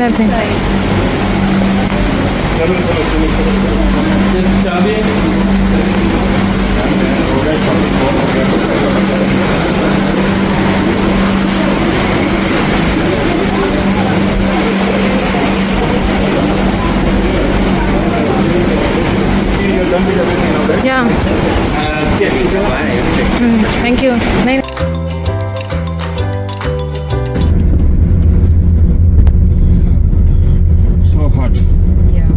Nothing. Just चाबी Yeah. Thank you. नहीं. So hot, Yeah.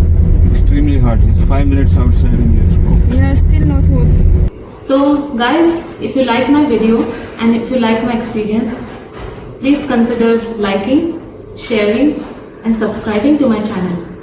extremely hot. It's 5 minutes outside and it's cooked. Yeah, still not hot. So guys, if you like my video and if you like my experience, please consider liking, sharing and subscribing to my channel.